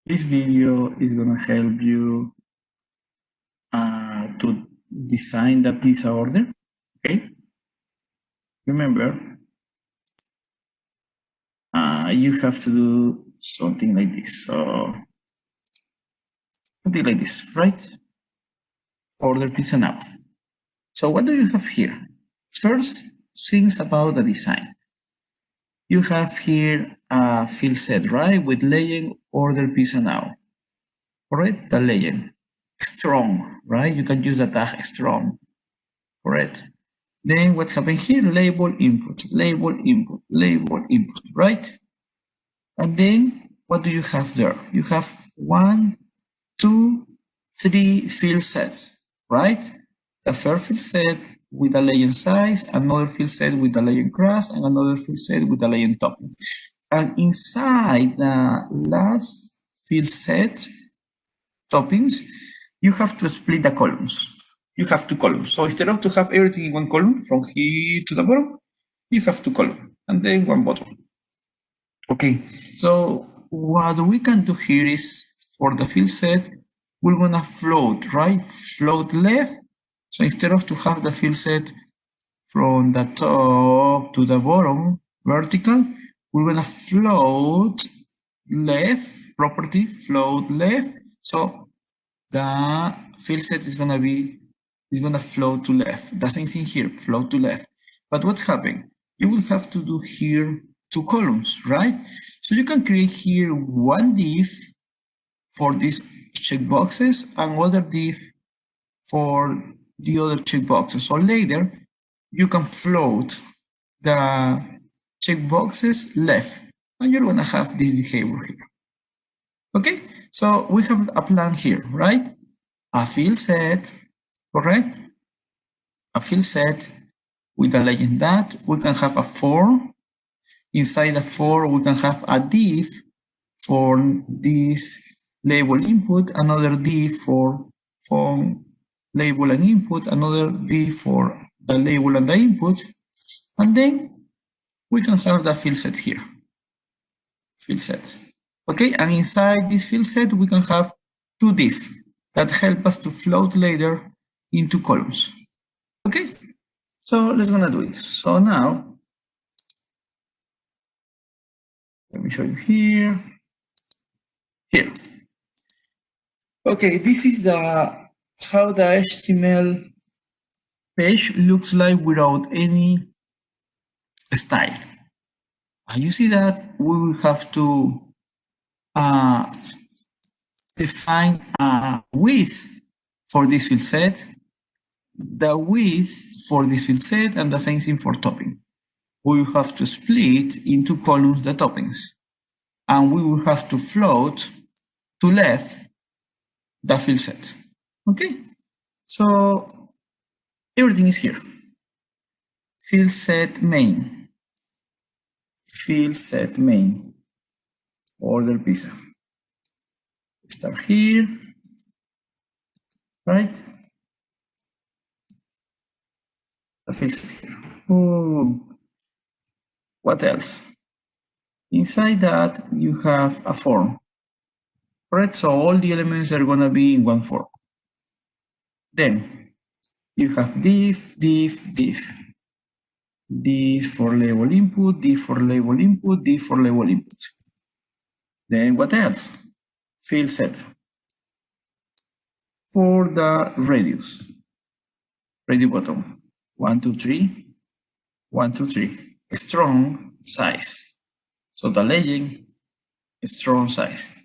This video is gonna help you to design the pizza order. Okay. Remember, you have to do something like this. So something like this, right? Order pizza now. So what do you have here? First, things about the design. You have here a field set, right? With legend order pizza now. Correct? The legend. Strong, right? You can use the tag strong. Correct? Then what happened here? Label input, right? And then what do you have there? You have 1, 2, 3 field sets, right? The first field set with a legend size, another field set with a legend class, and another field set with a legend topping. And inside the last field set toppings, you have to split the columns. You have 2 columns. So instead of to have everything in 1 column from here to the bottom, you have 2 columns and then 1 bottom. Okay, so what we can do here is for the field set, we're gonna float, right? Float left. So instead of to have the field set from the top to the bottom vertical, we're gonna float left, property float left. So the field set is gonna float to left. The same thing here, float to left. But what happened? You will have to do here 2 columns, right? So you can create here 1 div for these checkboxes and other div for the other checkboxes. So later you can float the checkboxes left and you're gonna have this behavior here. Okay, so we have a plan here, right? A field set, correct? A field set with a legend that we can have a form. Inside the form, we can have a div for this label input, another div for form label and input, another div for the label and the input, and then we can have the field set here. Field sets. Okay, and inside this field set, we can have 2 divs that help us to float later into columns. Okay, so let's gonna do it. So now, let me show you here. Here. Okay, this is how the HTML page looks like without any style. You see that we will have to define a width for this field set, the width for this field set, and the same thing for topping. We will have to split into columns the toppings, and we will have to float to left the field set. Okay, so everything is here. Field set main, order pizza. Start here, right? The field set here. Oh, what else? Inside that, you have a form, right? So all the elements are gonna be in 1 form. Then you have div for label input, div for label input, div for label input. Then what else? Field set for the radius button. 1, 2, 3, 1, 2, 3. Strong size. So the legend strong size.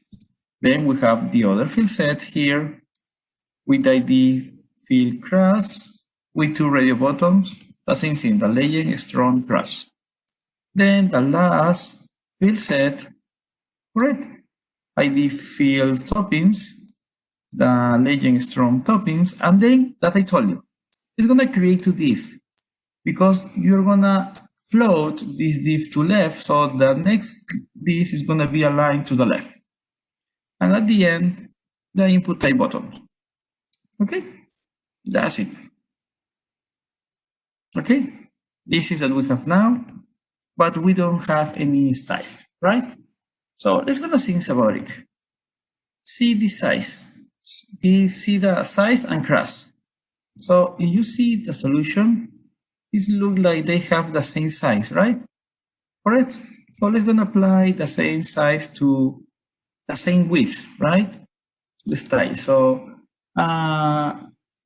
Then we have the other field set here with ID field cross with 2 radio buttons. The same thing, the legend strong cross. Then the last field set, correct? ID field toppings, the legend strong toppings, and then that I told you, it's gonna create 2 div because you're gonna float this div to left, so the next div is gonna be aligned to the left. And at the end, the input type button. Okay, that's it. Okay, this is what we have now, but we don't have any style, right? So let's gonna think about it. see the size. See the size and cross. So if you see the solution, it looks like they have the same size, right? Correct. So let's gonna apply the same size to the same width, right? The style. So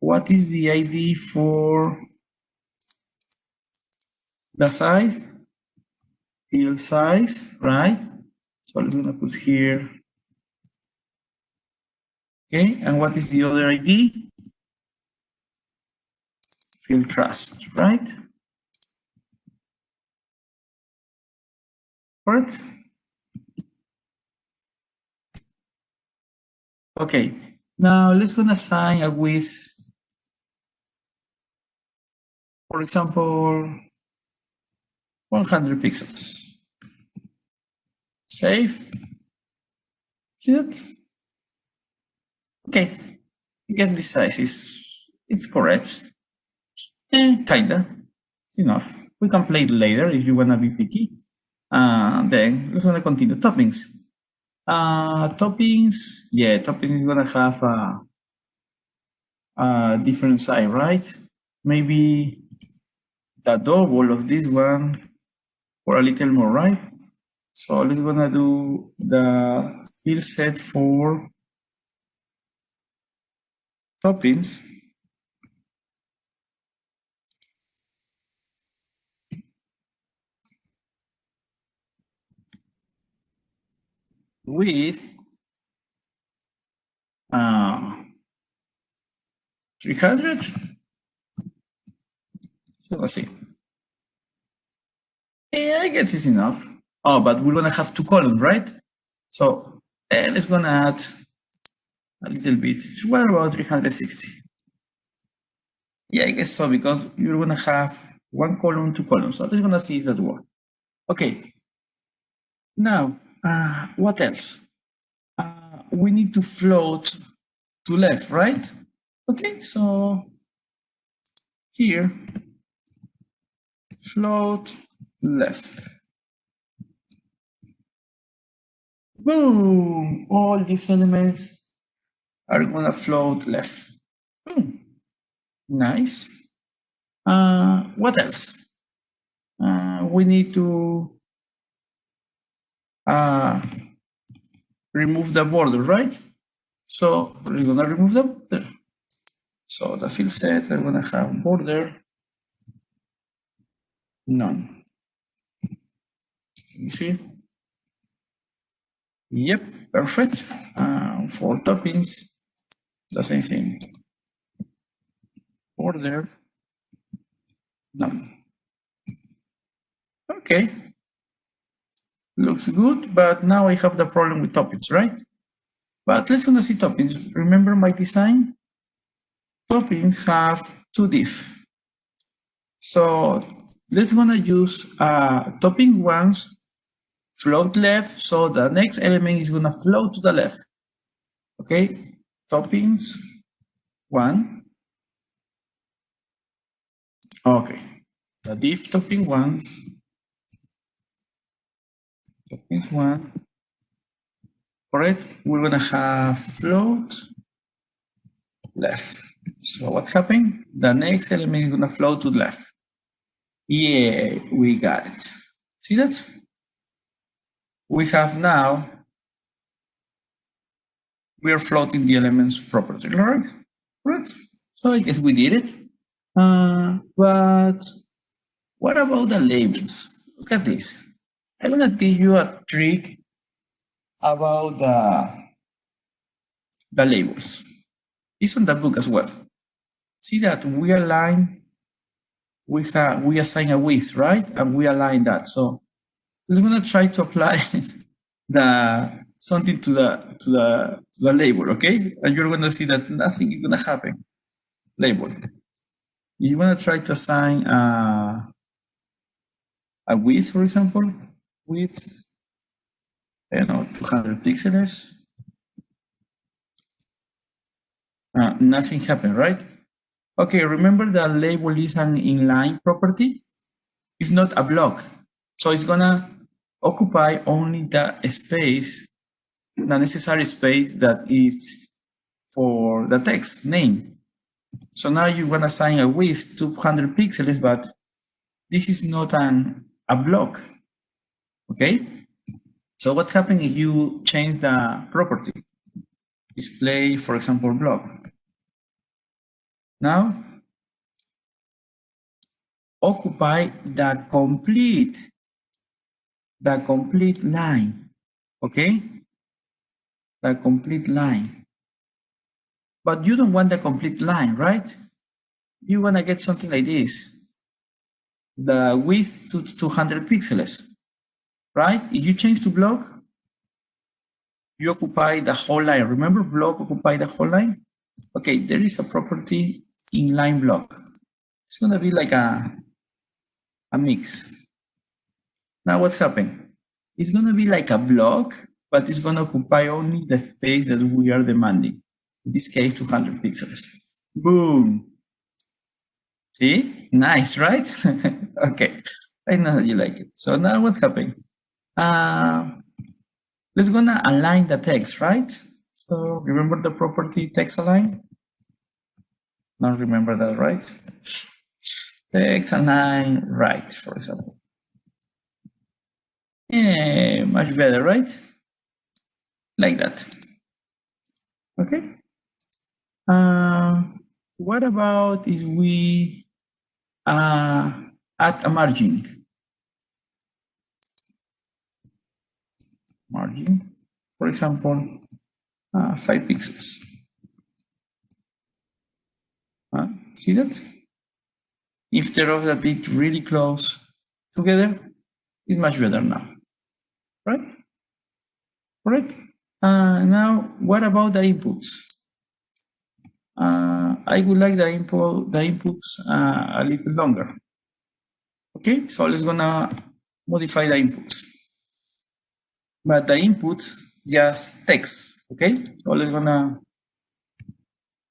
what is the ID for the size? Field size, right? So I'm gonna put here. Okay, and what is the other ID? Field trust, right? Correct? Okay, now let's gonna assign a width, for example, 100 pixels. Save. See that? Okay, again, the size it's correct. Kinda. It's enough. We can play it later if you wanna be picky. Then let's gonna continue. Toppings. Toppings. Yeah, toppings is gonna have a different size, right? Maybe the double of this one or a little more, right? So let's gonna do the field set for toppings. With 300. So let's see. Yeah, I guess it's enough. Oh, but we're gonna have two columns, right? So let's gonna add a little bit. What about 360? Yeah, I guess so, because you're gonna have one column, two columns. So let's gonna see if that works. Okay. Now, what else? We need to float to left, right? Okay, so here, float left. Boom! All these elements are gonna float left. Boom. Nice. What else? We need to remove the border, right? So we're gonna remove the border. So the field set, I'm gonna have border none. You see? Yep, perfect. For toppings, the same thing. Border none. Okay. Looks good, but now I have the problem with toppings, right? But let's gonna see toppings. Remember my design? Toppings have two diff. So let's gonna use topping once, float left, so the next element is gonna float to the left. Okay, toppings one. Okay, the diff topping once, toppings one. Correct. We're gonna have float left. So what happened? The next element is gonna float to the left. Yeah, we got it. See that? We have now, we are floating the elements properly, right? So I guess we did it. But what about the labels? Look at this. I'm gonna teach you a trick about the labels. It's on the book as well. See that we align, we assign a width, right? And we align that. So we're gonna try to apply something to the label, okay? And you're gonna see that nothing is gonna happen. Label. You wanna try to assign a width, for example, width, 200 pixels. Nothing happened, right? Okay, remember that label is an inline property. It's not a block. So it's gonna occupy only the space the necessary space that is for the text name. So now you want to assign a width 200 pixels, but this is not a block. Okay? So what happens if you change the property? Display, for example, block. Now, occupy the complete line. Okay? The complete line. But you don't want the complete line, right? You want to get something like this. The width to 200 pixels, right? If you change to block, you occupy the whole line. Remember, block occupy the whole line? Okay, there is a property in line block. It's going to be like a mix. Now what's happening? It's going to be like a block, but it's going to occupy only the space that we are demanding. In this case, 200 pixels. Boom. See? Nice, right? Okay. I know that you like it. So now what's happening? Let's gonna align the text, right? So remember the property text align? Not remember that, right? Text align right, for example. Yeah, much better, right? Like that. Okay. What about if we add a margin? Margin, for example, 5 pixels. See that? If they're of a bit really close together, it's much better now, right? Correct. Now, what about the inputs? I would like the inputs a little longer. Okay, so let's gonna modify the inputs. But the input just text. Okay, so let's gonna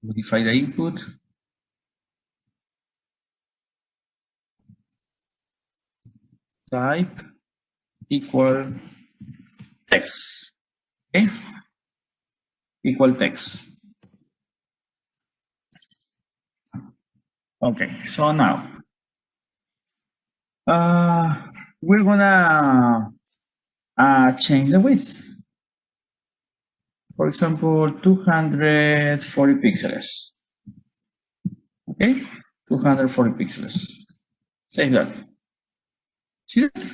modify the input. Type equal text. Okay, equal text. Okay, so now we're gonna change the width. For example, 240 pixels. Okay, 240 pixels. Save that. See that?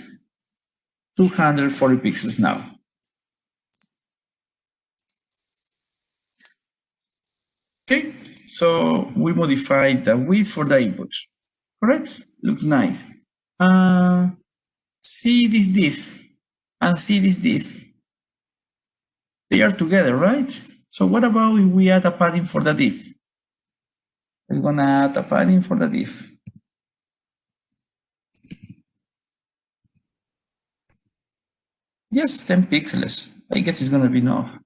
240 pixels now. Okay, so we modified the width for the input. Correct? Looks nice. See this div and see this div. They are together, right? So what about if we add a padding for the div? We're gonna add a padding for the div. Yes, 10 pixels. I guess it's gonna be enough.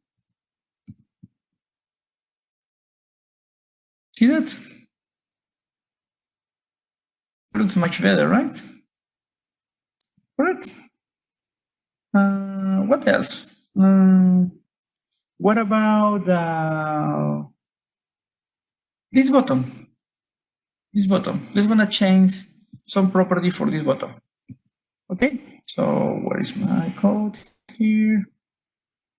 See that? Looks much better, right? Correct. What else? What about this button? This button. Let's gonna change some property for this button. Okay. So where is my code here?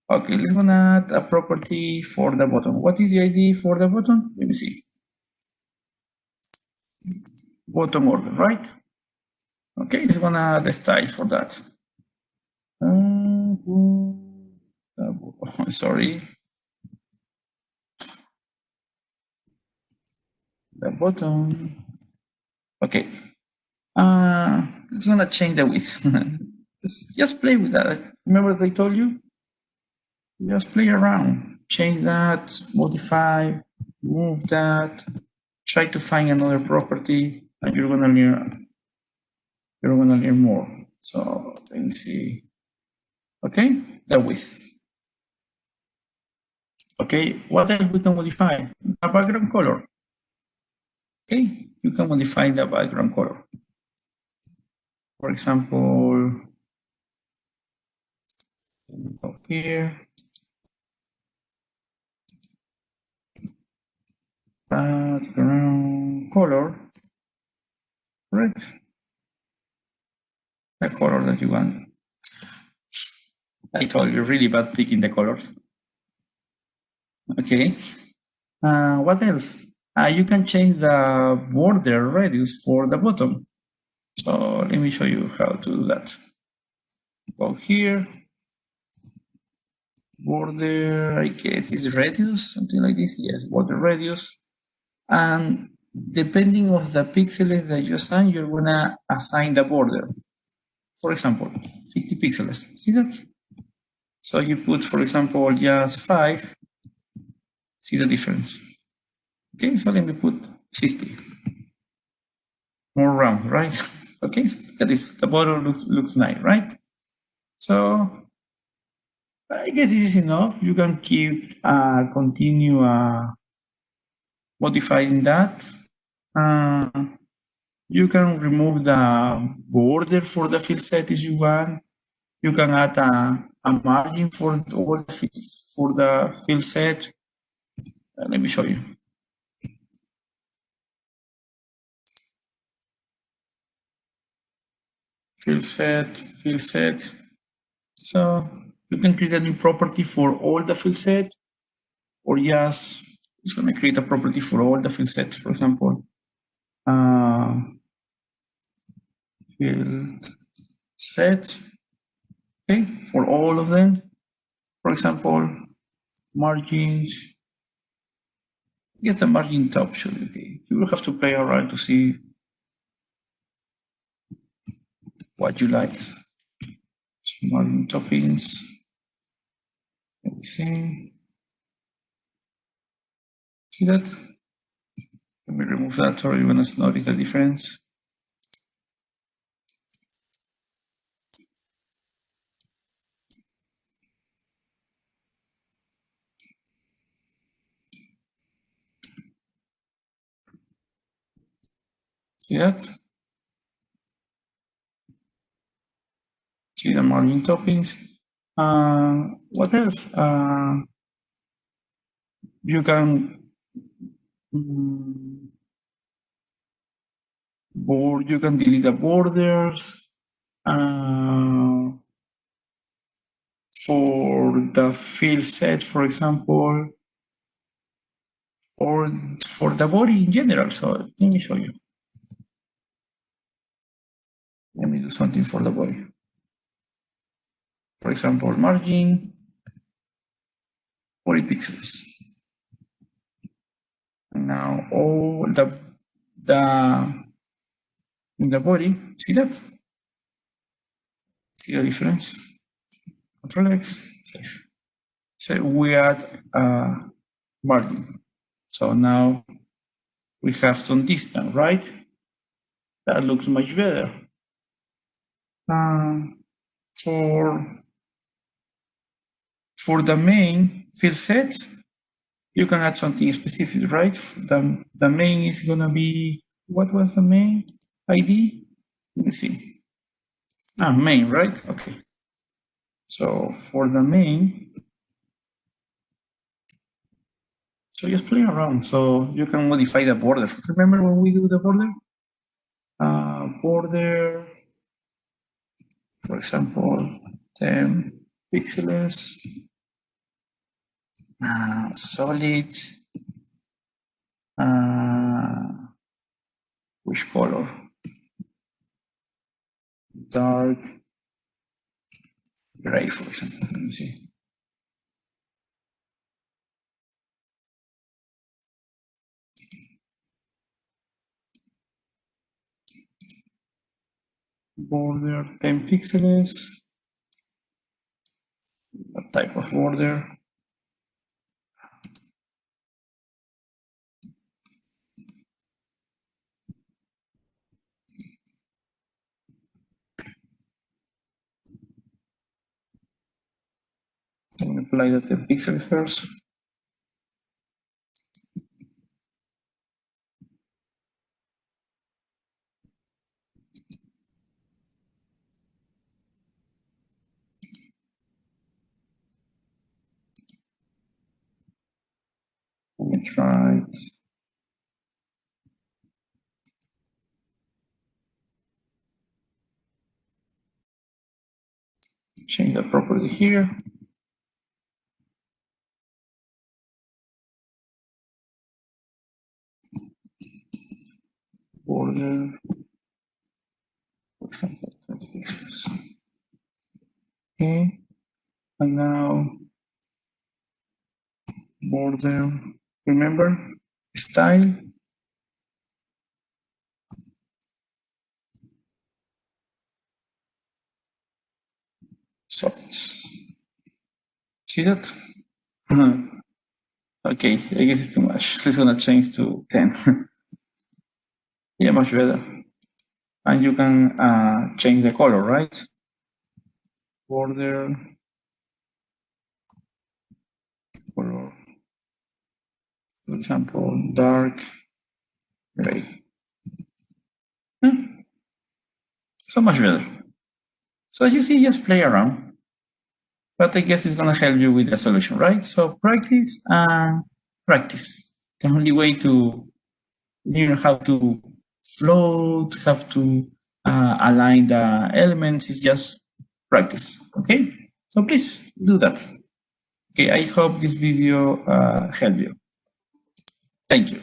Okay, let's gonna add a property for the button. What is the ID for the button? Let me see. Button order, right? Okay, let's gonna add the style for that. Sorry. The button. Okay. It's gonna change the width. Just play with that. Remember what I told you? Just play around. Change that, modify, move that, try to find another property, and you're gonna learn more. So let me see. Okay, the width. Okay, what else we can modify? The background color. Okay, you can modify the background color. For example, here, background color, right? The color that you want. I told you, really bad picking the colors. Okay. What else? You can change the border radius for the bottom. So let me show you how to do that. Go here, border, I guess is radius, something like this. Yes, border radius. And depending of the pixels that you assign, you're gonna assign the border. For example, 50 pixels. See that? So you put, for example, just 5. See the difference. Okay, so let me put 50. More round, right? Okay, so look at this. The border looks nice, right? So I guess this is enough. You can keep continue modifying that. You can remove the border for the field set if you want. You can add a margin for all the fields for the field set. Let me show you. Field set. So you can create a new property for all the field set, or just it's going to create a property for all the field sets. For example, field set, okay, for all of them. For example, margins. Get the margin top option. Okay, you will have to play around to see what you like. Margin toppings. Let me see. See that? Let me remove that, or you want to notice the difference. See that? See the margin toppings. What else? You can you can delete the borders. For the field set, for example, or for the body in general. So let me show you. Let me do something for the body. For example, margin 40 pixels. And now all in the body, see that? See the difference? Control X. So we add margin. So now we have some distance, right? That looks much better. For the main field set, you can add something specific, right? The main is gonna be, what was the main ID? Let me see. Main, right? Okay. So for the main, so just play around. So you can modify the border. Remember when we do the border? Border, for example, 10 pixels, solid, which color? Dark gray, for example. Let me see. Border 10 pixels. What type of border? Let me apply the 10 pixels first. Let me try it. change that property here. Border, for example, 20 pixels. Okay, and now border, remember, style, solid. See that? Okay, I guess it's too much. Let's gonna change to 10. Yeah, much better. And you can change the color, right? Border, color, for example, dark gray. So much better. So you see, just play around. But I guess it's gonna help you with the solution, right? So practice and practice. The only way to learn how to float, have to align the elements is just practice, okay? So please do that. Okay, I hope this video helped you. Thank you.